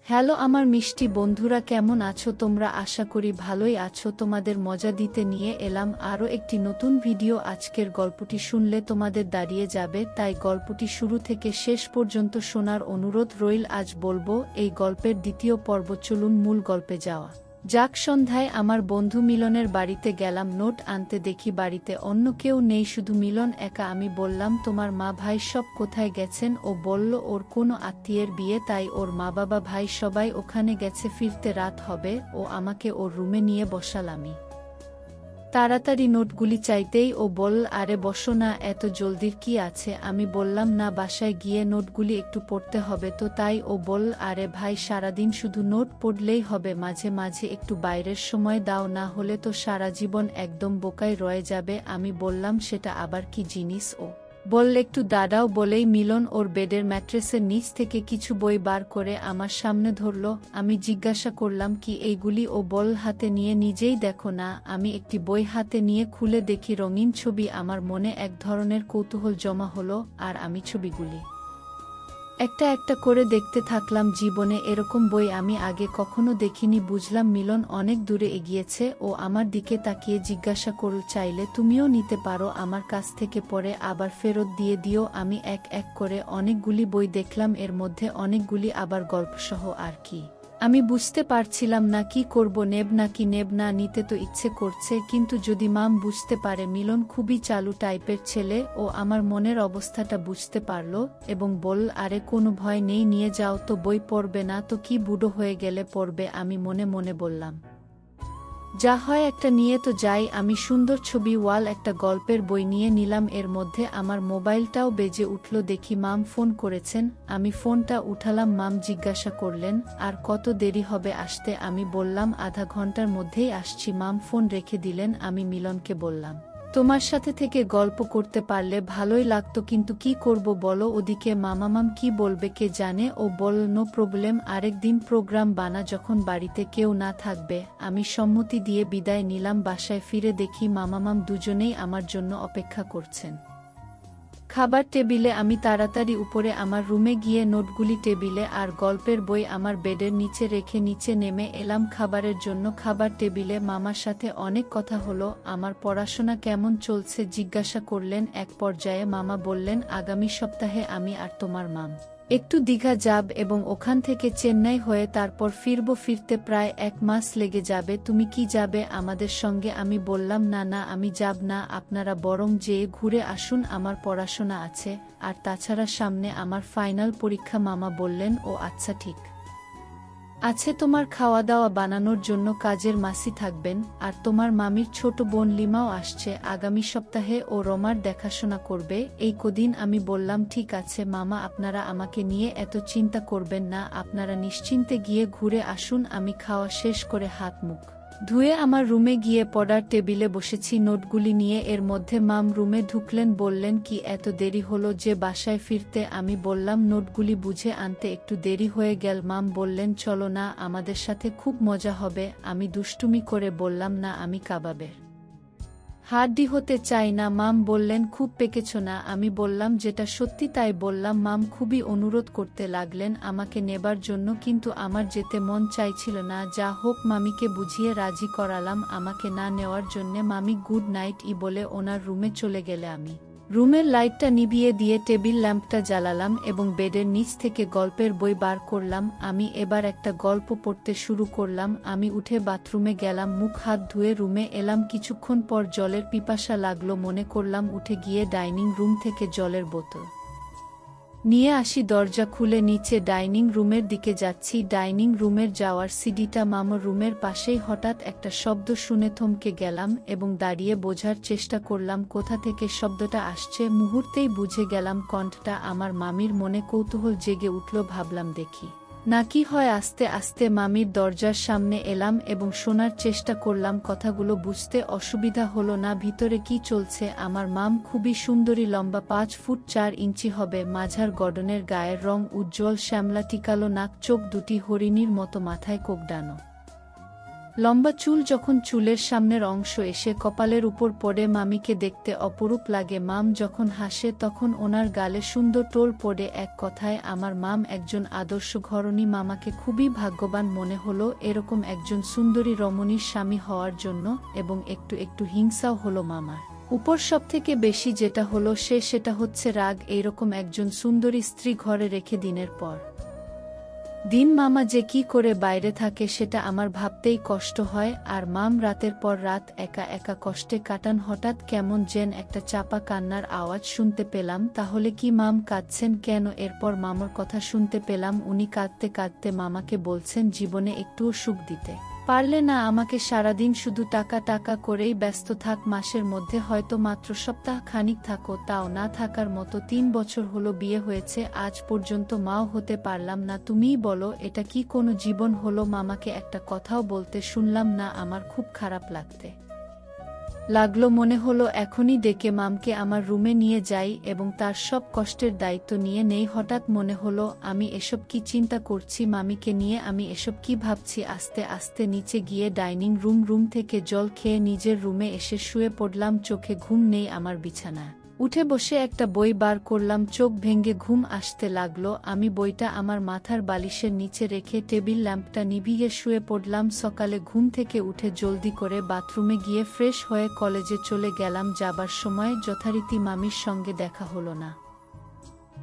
Hello আমার মিষ্টি বন্ধুরা, কেমন আছো তোমরা? আশা করি ভালোই আছো। তোমাদের মজা দিতে নিয়ে এলাম আরও একটি নতুন ভিডিও। আজকের গল্পটি শুনলে তোমাদের দাঁড়িয়ে যাবে, তাই গল্পটি শুরু থেকে শেষ পর্যন্ত শোনার অনুরোধ রইল। আজ বলবো এই গল্পের দ্বিতীয় পর্ব। চলুন মূল গল্পে যাওয়া যাক। সন্ধ্যায় আমার বন্ধু মিলনের বাড়িতে গেলাম নোট আনতে। দেখি বাড়িতে অন্য কেউ নেই, শুধু মিলন একা। আমি বললাম, তোমার মা ভাই সব কোথায় গেছেন? ও বলল ওর কোনো আত্মীয়ের বিয়ে, তাই ওর মা বাবা ভাই সবাই ওখানে গেছে, ফিরতে রাত হবে। ও আমাকে ওর রুমে নিয়ে বসাল। আমি তাড়াতাড়ি নোটগুলি চাইতেই ও বলল, আরে বসো না, এত জলদির কি আছে? আমি বললাম, না, বাসায় গিয়ে নোটগুলি একটু পড়তে হবে তো, তাই ও বলল, আরে ভাই, সারাদিন শুধু নোট পড়লেই হবে? মাঝে মাঝে একটু বাইরের সময় দাও, না হলে তো সারা জীবন একদম বোকায় রয়ে যাবে। আমি বললাম, সেটা আবার কি জিনিস? ও বলল, একটু দাঁড়াও। বলেই মিলন ওর বেডের ম্যাট্রেসের নিচ থেকে কিছু বই বার করে আমার সামনে ধরল। আমি জিজ্ঞাসা করলাম, কি এইগুলি? ও বলল, হাতে নিয়ে নিজেই দেখো না। আমি একটি বই হাতে নিয়ে খুলে দেখি রঙিন ছবি। আমার মনে এক ধরনের কৌতূহল জমা হলো, আর আমি ছবিগুলি একটা একটা করে দেখতে থাকলাম। জীবনে এরকম বই আমি আগে কখনো দেখিনি। বুঝলাম মিলন অনেক দূরে এগিয়েছে। ও আমার দিকে তাকিয়ে জিজ্ঞাসা করল, চাইলে তুমিও নিতে পারো আমার কাছ থেকে, পরে আবার ফেরত দিয়ে দিও। আমি এক এক করে অনেকগুলি বই দেখলাম, এর মধ্যে অনেকগুলি আবার গল্পসহ। আর কি আমি বুঝতে পারছিলাম না কি করব, নেব নাকি নেব না। নিতে তো ইচ্ছে করছে, কিন্তু যদি মাম বুঝতে পারে। মিলন খুবই চালু টাইপের ছেলে। ও আমার মনের অবস্থাটা বুঝতে পারল এবং বলল, আরে কোনো ভয় নেই, নিয়ে যাও তো। বই পড়বে না তো কি, বুড়ো হয়ে গেলে পড়বে? আমি মনে মনে বললাম, যা হয় একটা নিয়ে তো যাই। আমি সুন্দর ছবি ওয়াল একটা গল্পের বই নিয়ে নিলাম। এর মধ্যে আমার মোবাইলটাও বেজে উঠল। দেখি মাম ফোন করেছেন। আমি ফোনটা উঠালাম। মাম জিজ্ঞাসা করলেন, আর কত দেরি হবে আসতে? আমি বললাম, আধা ঘন্টার মধ্যেই আসছি। মাম ফোন রেখে দিলেন। আমি মিলনকে বললাম, তোমার সাথে থেকে গল্প করতে পারলে ভালোই লাগতো, কিন্তু কি করব বলো? ওদিকে মামামাম কি বলবে কে জানে। ও বলল, নো প্রবলেম, আরেক দিন প্রোগ্রাম বানা, যখন বাড়িতে কেউ না থাকবে। আমি সম্মতি দিয়ে বিদায় নিলাম। বাসায় ফিরে দেখি মামামাম দুজনেই আমার জন্য অপেক্ষা করছেন খাবার টেবিলে। আমি তাড়াতাড়ি উপরে আমার রুমে গিয়ে নোটগুলি টেবিলে আর গল্পের বই আমার বেডের নিচে রেখে নিচে নেমে এলাম খাবারের জন্য। খাবার টেবিলে মামার সাথে অনেক কথা হলো। আমার পড়াশোনা কেমন চলছে জিজ্ঞাসা করলেন। এক পর্যায়ে মামা বললেন, আগামী সপ্তাহে আমি আর তোমার মাম একটু দীঘা যাব এবং ওখান থেকে চেন্নাই হয়ে তারপর ফিরব। ফিরতে প্রায় 1 মাস লেগে যাবে। তুমি কি যাবে আমাদের সঙ্গে? আমি বললাম, না না, আমি যাব না, আপনারা বরং যেয়ে ঘুরে আসুন, আমার পড়াশোনা আছে, আর তাছাড়া সামনে আমার ফাইনাল পরীক্ষা। মামা বললেন, ও আচ্ছা, ঠিক আছে, তোমার খাওয়া দাওয়া বানানোর জন্য কাজের মাসি থাকবেন, আর তোমার মামির ছোট বোন লিমাও আসছে আগামী সপ্তাহে, ও রমার দেখাশোনা করবে এই কদিন। আমি বললাম, ঠিক আছে মামা, আপনারা আমাকে নিয়ে এত চিন্তা করবেন না, আপনারা নিশ্চিন্তে গিয়ে ঘুরে আসুন। আমি খাওয়া শেষ করে হাত মুখ ধুয়ে আমার রুমে গিয়ে পড়ার টেবিলে বসেছি নোটগুলি নিয়ে। এর মধ্যে মাম রুমে ঢুকলেন। বললেন, কি এত দেরি হলো যে বাসায় ফিরতে? আমি বললাম, নোটগুলি বুঝে আনতে একটু দেরি হয়ে গেল। মাম বললেন, চলো না, আমাদের সাথে খুব মজা হবে। আমি দুষ্টুমি করে বললাম, না, আমি কাবাবের হাড্ডি হতে চাই না। মাম বললেন, খুব পেকেছ না? আমি বললাম, যেটা সত্যি তাই বললাম। মাম খুবই অনুরোধ করতে লাগলেন আমাকে নেবার জন্য, কিন্তু আমার যেতে মন চাইছিল না। যা হোক মামিকে বুঝিয়ে রাজি করালাম আমাকে না নেওয়ার জন্যে। মামি গুড নাইট বলে ওনার রুমে চলে গেলে আমি রুমের লাইটটা নিভিয়ে দিয়ে টেবিল ল্যাম্পটা জ্বালালাম এবং বেডের নিচ থেকে গল্পের বই বার করলাম। আমি এবার একটা গল্প পড়তে শুরু করলাম। আমি উঠে বাথরুমে গেলাম, মুখ হাত ধুয়ে রুমে এলাম। কিছুক্ষণ পর জলের পিপাসা লাগলো। মনে করলাম উঠে গিয়ে ডাইনিং রুম থেকে জলের বোতল নিয়ে আসি। দরজা খুলে নিচে ডাইনিং রুমের দিকে যাচ্ছি। ডাইনিং রুমের যাওয়ার সিঁড়িটা মামার রুমের পাশেই। হঠাৎ একটা শব্দ শুনে থমকে গেলাম এবং দাঁড়িয়ে বোঝার চেষ্টা করলাম কোথা থেকে শব্দটা আসছে। মুহূর্তেই বুঝে গেলাম কণ্ঠটা আমার মামির। মনে কৌতূহল জেগে উঠল। ভাবলাম দেখি না কি হয়। আস্তে আস্তে মামির দরজার সামনে এলাম এবং শোনার চেষ্টা করলাম। কথাগুলো বুঝতে অসুবিধা হলো না। ভিতরে কি চলছে? আমার মাম খুবই সুন্দরী, লম্বা 5 ফুট 4 ইঞ্চি হবে, মাঝার গড়নের, গায়ের রং উজ্জ্বল শ্যামলা, টিকালো নাক, চোখ দুটি হরিণীর মতো, মাথায় কোকড়ানো লম্বা চুল যখন চুলের সামনের অংশ এসে কপালের উপর পড়ে মামিকে দেখতে অপরূপ লাগে। মাম যখন হাসে তখন ওনার গালে সুন্দর টোল পড়ে। এক কথায় আমার মাম একজন আদর্শ ঘরণী। মামাকে খুবই ভাগ্যবান মনে হলো এরকম একজন সুন্দরী রমণীর স্বামী হওয়ার জন্য, এবং একটু একটু হিংসাও হলো মামার উপর। সবথেকে বেশি যেটা হলো সেটা হচ্ছে রাগ। এইরকম একজন সুন্দরী স্ত্রী ঘরে রেখে দিনের পর দিন মামা যে কি করে বাইরে থাকে সেটা আমার ভাবতেই কষ্ট হয়। আর মাম রাতের পর রাত একা একা কষ্টে কাটান। হঠাৎ কেমন যেন একটা চাপা কান্নার আওয়াজ শুনতে পেলাম। তাহলে কি মাম কাঁদছেন কেন? এরপর মামার কথা শুনতে পেলাম উনি কাঁদতে কাঁদতে মামাকে বলছেন জীবনে একটুও সুখ দিতে পারলে না আমাকে, সারাদিন শুধু টাকা টাকা করেই ব্যস্ত থাক, মাসের মধ্যে হয়তো মাত্র সপ্তাহ খানিক থাকো, তাও না থাকার মতো। 3 বছর হলো বিয়ে হয়েছে, আজ পর্যন্ত মাও হতে পারলাম না। তুমিই বলো এটা কি কোনো জীবন হলো? মামাকে একটা কথাও বলতে শুনলাম না। আমার খুব খারাপ লাগলো। মনে হলো এখনই ডেকে মামকে আমার রুমে নিয়ে যাই এবং তার সব কষ্টের দায়িত্ব নিয়ে নেই। হঠাৎ মনে হলো আমি এসব কি চিন্তা করছি মামিকে নিয়ে, আমি এসব কি ভাবছি। আস্তে আস্তে নিচে গিয়ে ডাইনিং রুম থেকে জল খেয়ে নিজের রুমে এসে শুয়ে পড়লাম। চোখে ঘুম নেই আমার বিছানায় উঠে বসে একটা বই বার করলাম। চোখ ভেঙে ঘুম আসতে লাগলো। আমি বইটা আমার মাথার বালিশের নিচে রেখে টেবিল ল্যাম্পটা নিভিয়ে শুয়ে পড়লাম। সকালে ঘুম থেকে উঠে জলদি করে বাথরুমে গিয়ে ফ্রেশ হয়ে কলেজে চলে গেলাম। যাবার সময় যথারীতি মামির সঙ্গে দেখা হলো না,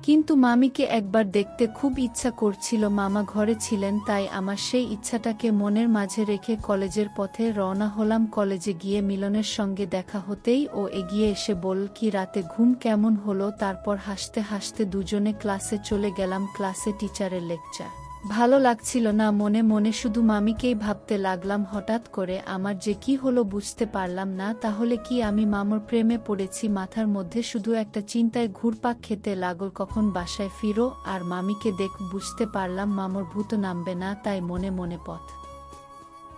কিন্তু মামিকে একবার দেখতে খুব ইচ্ছা করছিল। মামা ঘরে ছিলেন, তাই আমার সেই ইচ্ছাটাকে মনের মাঝে রেখে কলেজের পথে রওনা হলাম। কলেজে গিয়ে মিলনের সঙ্গে দেখা হতেই ও এগিয়ে এসে বলল কি রাতে ঘুম কেমন হলো। তারপর হাসতে হাসতে দুজনে ক্লাসে চলে গেলাম। ক্লাসে টিচারের লেকচার ভালো লাগছিল না, মনে মনে শুধু মামিকেই ভাবতে লাগলাম। হঠাৎ করে আমার যে কি হলো বুঝতে পারলাম না। তাহলে কি আমি মামার প্রেমে পড়েছি? মাথার মধ্যে শুধু একটা চিন্তায় ঘুরপাক খেতে লাগল কখন বাসায় ফিরো আর মামিকে বুঝতে পারলাম মামার ভূত নামবে না, তাই মনে মনে পথ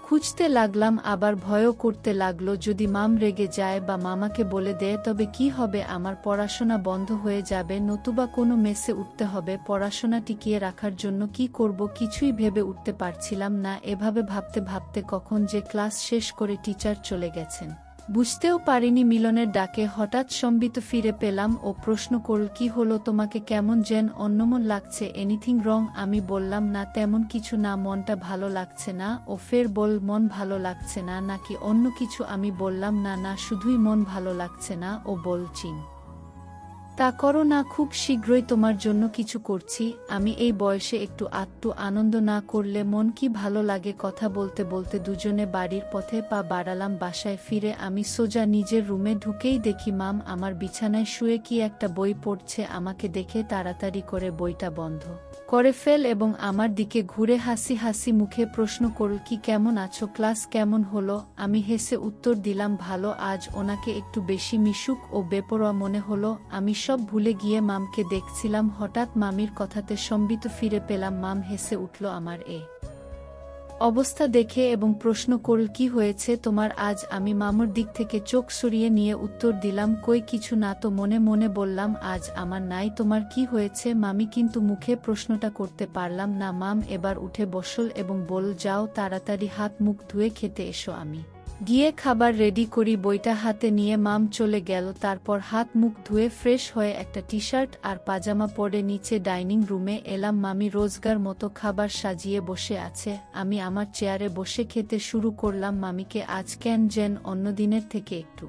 খুঁজতে লাগলাম। আবার ভয়ও করতে লাগলো যদি মাম রেগে যায় বা মামাকে বলে দেয় তবে কি হবে? আমার পড়াশোনা বন্ধ হয়ে যাবে, নতুবা কোনো মেসে উঠতে হবে। পড়াশোনা টিকিয়ে রাখার জন্য কি করব কিছুই ভেবে উঠতে পারছিলাম না। এভাবে ভাবতে ভাবতে কখন যে ক্লাস শেষ করে টিচার চলে গেছেন বুঝতেও পারিনি। মিলনের ডাকে হঠাৎ সম্বিত ফিরে পেলাম। ও প্রশ্ন করল কি হলো তোমাকে, কেমন যেন অন্যমন লাগছে, এনিথিং রং? আমি বললাম না তেমন কিছু না, মনটা ভালো লাগছে না। ও ফের বল মন ভালো লাগছে না নাকি অন্য কিছু? আমি বললাম না না, শুধুই মন ভালো লাগছে না। ও বলছিন তা করো না, খুব শীঘ্রই তোমার জন্য কিছু করছি। আমি এই বয়সে একটু আনন্দ না করলে মন কি ভালো লাগে? কথা বলতে বলতে দুজনে বাড়ির পথে পা বাড়ালাম। বাসায় ফিরে আমি সোজা নিজের রুমে ঢুকেই দেখি মাম আমার বিছানায় শুয়ে কি একটা বই পড়ছে। আমাকে দেখে তাড়াতাড়ি করে বইটা বন্ধ করে ফেল এবং আমার দিকে ঘুরে হাসি হাসি মুখে প্রশ্ন করল কি কেমন আছো, ক্লাস কেমন হলো? আমি হেসে উত্তর দিলাম ভালো। আজ ওনাকে একটু বেশি মিশুক ও বেপরোয়া মনে হলো। আমি সব ভুলে গিয়ে মামকে দেখছিলাম। হঠাৎ মামির কথাতে সম্বিত ফিরে পেলাম। মাম হেসে উঠল আমার অবস্থা দেখে এবং প্রশ্ন করল কি হয়েছে তোমার আজ? আমি মামুর দিক থেকে চোখ সরিয়ে নিয়ে উত্তর দিলাম কই কিছু না তো। মনে মনে বললাম আজ আমার নাই, তোমার কি হয়েছে? মামি কিন্তু মুখে প্রশ্নটা করতে পারলাম না। মাম এবার উঠে বসল এবং বলল যাও তাড়াতাড়ি হাত মুখ ধুয়ে খেতে এসো, আমি গিয়ে খাবার রেডি করি। বইটা হাতে নিয়ে মাম চলে গেল। তারপর হাত মুখ ধুয়ে ফ্রেশ হয়ে একটা টি শার্ট আর পাজামা পরে নিচে ডাইনিং রুমে এলাম। মামি রোজগার মতো খাবার সাজিয়ে বসে আছে, আমি আমার চেয়ারে বসে খেতে শুরু করলাম। মামিকে আজ কেন যেন অন্য দিনের থেকে একটু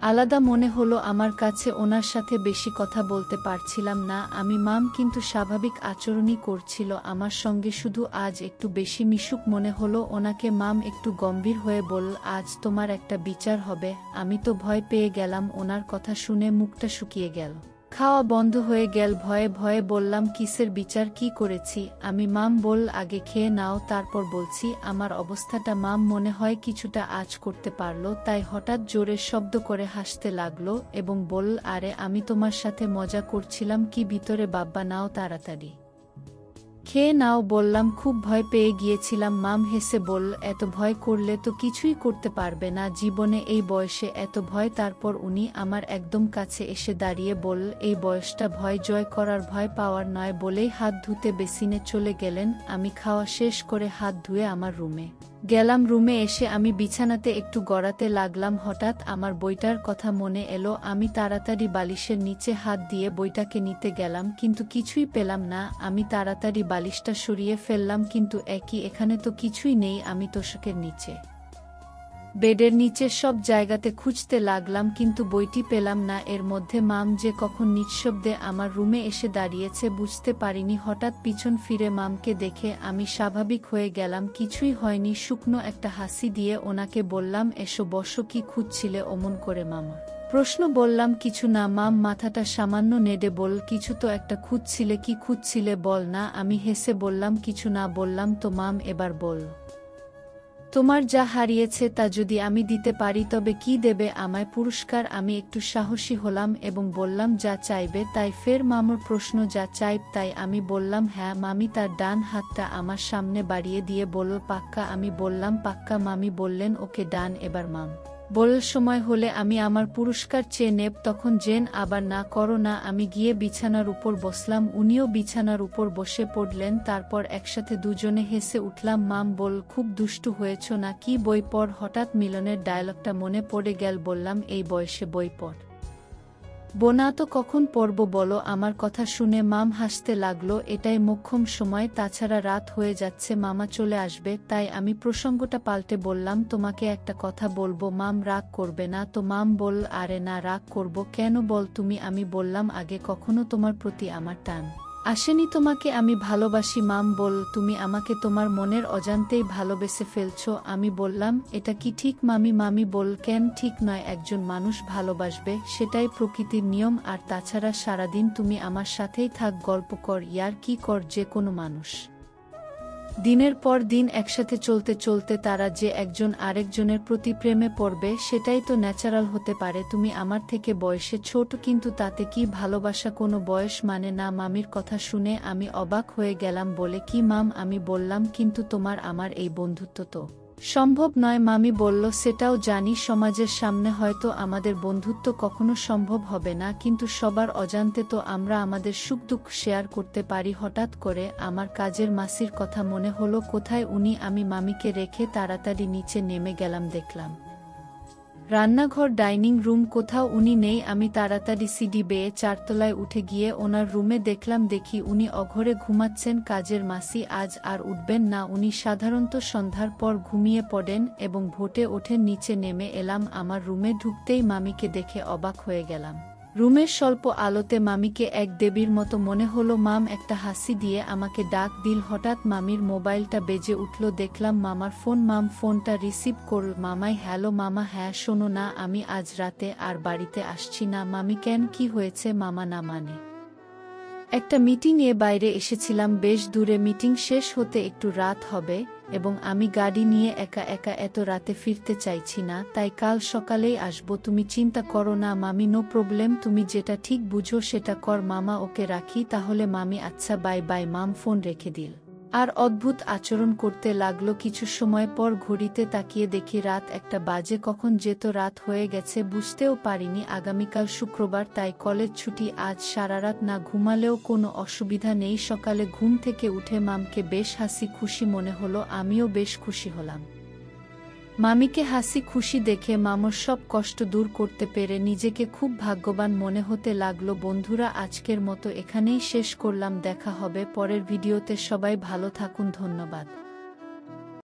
আলাদা মনে হলো আমার কাছে। ওনার সাথে বেশি কথা বলতে পারছিলাম না আমি। মাম কিন্তু স্বাভাবিক আচরণই করছিল আমার সঙ্গে, শুধু আজ একটু বেশি মিশুক মনে হলো ওনাকে। মাম একটু গম্ভীর হয়ে বলল আজ তোমার একটা বিচার হবে। আমি তো ভয় পেয়ে গেলাম, ওনার কথা শুনে মুখটা শুকিয়ে গেল, খাওয়া বন্ধ হয়ে গেল। ভয়ে ভয়ে বললাম কিসের বিচার, কি করেছি আমি? মাম বলল আগে খেয়ে নাও তারপর বলছি। আমার অবস্থাটা মাম মনে হয় কিছুটা আঁচ করতে পারলো, তাই হঠাৎ জোরে শব্দ করে হাসতে লাগলো এবং বলল আরে আমি তোমার সাথে মজা করছিলাম কি, ভিতরে বাব্বা নাও তাড়াতাড়ি খেয়ে নাও বললাম। খুব ভয় পেয়ে গিয়েছিলাম। মাম হেসে বলল এত ভয় করলে তো কিছুই করতে পারবে না জীবনে, এই বয়সে এত ভয়? তারপর উনি আমার একদম কাছে এসে দাঁড়িয়ে বলল এই বয়সটা ভয় জয় করার, ভয় পাওয়ার নয় বলেই হাত ধুতে বেসিনে চলে গেলেন। আমি খাওয়া শেষ করে হাত ধুয়ে আমার রুমে গেলাম রুমে। এসে আমি বিছানাতে একটু গড়াতে লাগলাম। হঠাৎ আমার বইটার কথা মনে এলো। আমি তাড়াতাড়ি বালিশের নিচে হাত দিয়ে বইটাকে নিতে গেলাম, কিন্তু কিছুই পেলাম না। আমি তাড়াতাড়ি বালিশটা সরিয়ে ফেললাম, কিন্তু এখানে তো কিছুই নেই। আমি তোশকের নিচে, বেডের নিচে সব জায়গাতে খুঁজতে লাগলাম, কিন্তু বইটি পেলাম না। এর মধ্যে মাম যে কখন নিঃশব্দে আমার রুমে এসে দাঁড়িয়েছে বুঝতে পারিনি। হঠাৎ পিছন ফিরে মামকে দেখে আমি স্বাভাবিক হয়ে গেলাম। কিছুই হয়নি, শুকনো একটা হাসি দিয়ে ওনাকে বললাম, এসো বসো। কি খুঁজছিলে অমন করে মামা প্রশ্ন? বললাম, কিছু না। মাম মাথাটা সামান্য নেড়ে বল, কিছু তো একটা খুঁজছিলে। কি খুঁজছিলে বল না। আমি হেসে বললাম, কিছু না। বললাম তো মাম, এবার বল। তোমার যা হারিয়েছে তা যদি আমি দিতে পারি তবে কি দেবে আমায় পুরস্কার? আমি একটু সাহসী হলাম এবং বললাম, যা চাইবে তাই। ফের মামুর প্রশ্ন, যা চাইব তাই? আমি বললাম, হ্যাঁ। মামি তার ডান হাতটা আমার সামনে বাড়িয়ে দিয়ে বলল, পাক্কা? আমি বললাম, পাক্কা। মামি বললেন, ওকে ডান। এবার মাম বল, সময় হলে আমি আমার পুরস্কার চেয়ে নেব। তখন জেন, আবার না করো না। আমি গিয়ে বিছানার উপর বসলাম, উনিও বিছানার উপর বসে পড়লেন। তারপর একসাথে দুজনে হেসে উঠলাম। মাম বল, খুব দুষ্টু হয়েছ না কি? বই পড়। হঠাৎ মিলনের ডায়লগটা মনে পড়ে গেল। বললাম, এই বয়সে বই পড় বোনা তো কখন পড়ব বলো? আমার কথা শুনে মাম হাসতে লাগলো। এটাই মোক্ষম সময়, তাছাড়া রাত হয়ে যাচ্ছে, মামা চলে আসবে। তাই আমি প্রসঙ্গটা পাল্টে বললাম, তোমাকে একটা কথা বলবো। মাম রাগ করবে না তো? মাম বল, আরে না, রাগ করব কেন বল তুমি? আমি বললাম, আগে কখনো তোমার প্রতি আমার টান আসেনি তোমাকে আমি ভালোবাসি। মাম বল, তুমি আমাকে তোমার মনের অজান্তেই ভালোবেসে ফেলছো। আমি বললাম, এটা কি ঠিক মামি? মামি বল, কেন ঠিক নয়? একজন মানুষ ভালোবাসবে, সেটাই প্রকৃতির নিয়ম। আর তাছাড়া সারাদিন তুমি আমার সাথেই থাক, গল্প কর, ইয়ার কি কর। যে কোনো মানুষ দিনের পর দিন একসাথে চলতে চলতে তারা যে একজন আরেকজনের প্রতি প্রেমে পড়বে, সেটাই তো ন্যাচারাল হতে পারে। তুমি আমার থেকে বয়সে ছোট, কিন্তু তাতে কি? ভালোবাসা কোনো বয়স মানে না। মামির কথা শুনে আমি অবাক হয়ে গেলাম। বলে, কি মাম? আমি বললাম, কিন্তু তোমার আমার এই বন্ধুত্ব তো সম্ভব নয়। মামি বলল, সেটাও জানি, সমাজের সামনে হয়তো আমাদের বন্ধুত্ব কখনো সম্ভব হবে না, কিন্তু সবার অজান্তে তো আমরা আমাদের সুখ দুঃখ শেয়ার করতে পারি। হঠাৎ করে আমার কাজের মাসির কথা মনে হলো। কোথায় উনি? আমি মামিকে রেখে তাড়াতাড়ি নিচে নেমে গেলাম। দেখলাম রান্নাঘর, ডাইনিং রুম, কোথাও উনি নেই। আমি তাড়াতাড়ি সিঁড়ি বেয়ে 4 তলায় উঠে গিয়ে ওনার রুমে দেখি উনি অঘরে ঘুমাচ্ছেন। কাজের মাসি আজ আর উঠবেন না। উনি সাধারণত সন্ধ্যার পর ঘুমিয়ে পড়েন এবং ভোটে ওঠেন। নিচে নেমে এলাম। আমার রুমে ঢুকতেই মামিকে দেখে অবাক হয়ে গেলাম। রুমের স্বল্প আলোতে মামিকে এক দেবীর মতো মনে হলো। মাম একটা হাসি দিয়ে আমাকে ডাক দিল। হঠাৎ মামির মোবাইলটা বেজে উঠল। দেখলাম মামার ফোন। মাম ফোনটা রিসিভ করল। মামাই, হ্যালো মামা। হ্যাঁ, শোনো না, আমি আজ রাতে আর বাড়িতে আসছি না। মামি, কেন, কি হয়েছে? মামা, না মানে একটা মিটিং এ বাইরে এসেছিলাম, বেশ দূরে। মিটিং শেষ হতে একটু রাত হবে এবং আমি গাড়ি নিয়ে একা একা এত রাতে ফিরতে চাইছি না, তাই কাল সকালেই আসবো। তুমি চিন্তা করো না মামি, নো প্রবলেম। তুমি যেটা ঠিক বুঝো সেটা কর। মামা, ওকে রাখি তাহলে। মামি, আচ্ছা, বাই বাই। মাম ফোন রেখে দিল আর অদ্ভুত আচরণ করতে লাগলো। কিছু সময় পর ঘড়িতে তাকিয়ে দেখি রাত 1টা বাজে। কখন যেত রাত হয়ে গেছে বুঝতেও পারিনি। আগামীকাল শুক্রবার, তাই কলেজ ছুটি। আজ সারারাত না ঘুমালেও কোনো অসুবিধা নেই। সকালে ঘুম থেকে উঠে মামকে বেশ হাসি খুশি মনে হলো। আমিও বেশ খুশি হলাম। মামিকে হাসি খুশি দেখে মামর সব কষ্ট দূর করতে পেরে নিজেকে খুব ভাগ্যবান মনে হতে লাগলো। বন্ধুরা, আজকের মতো এখানেই শেষ করলাম। দেখা হবে পরের ভিডিওতে। সবাই ভালো থাকুন। ধন্যবাদ।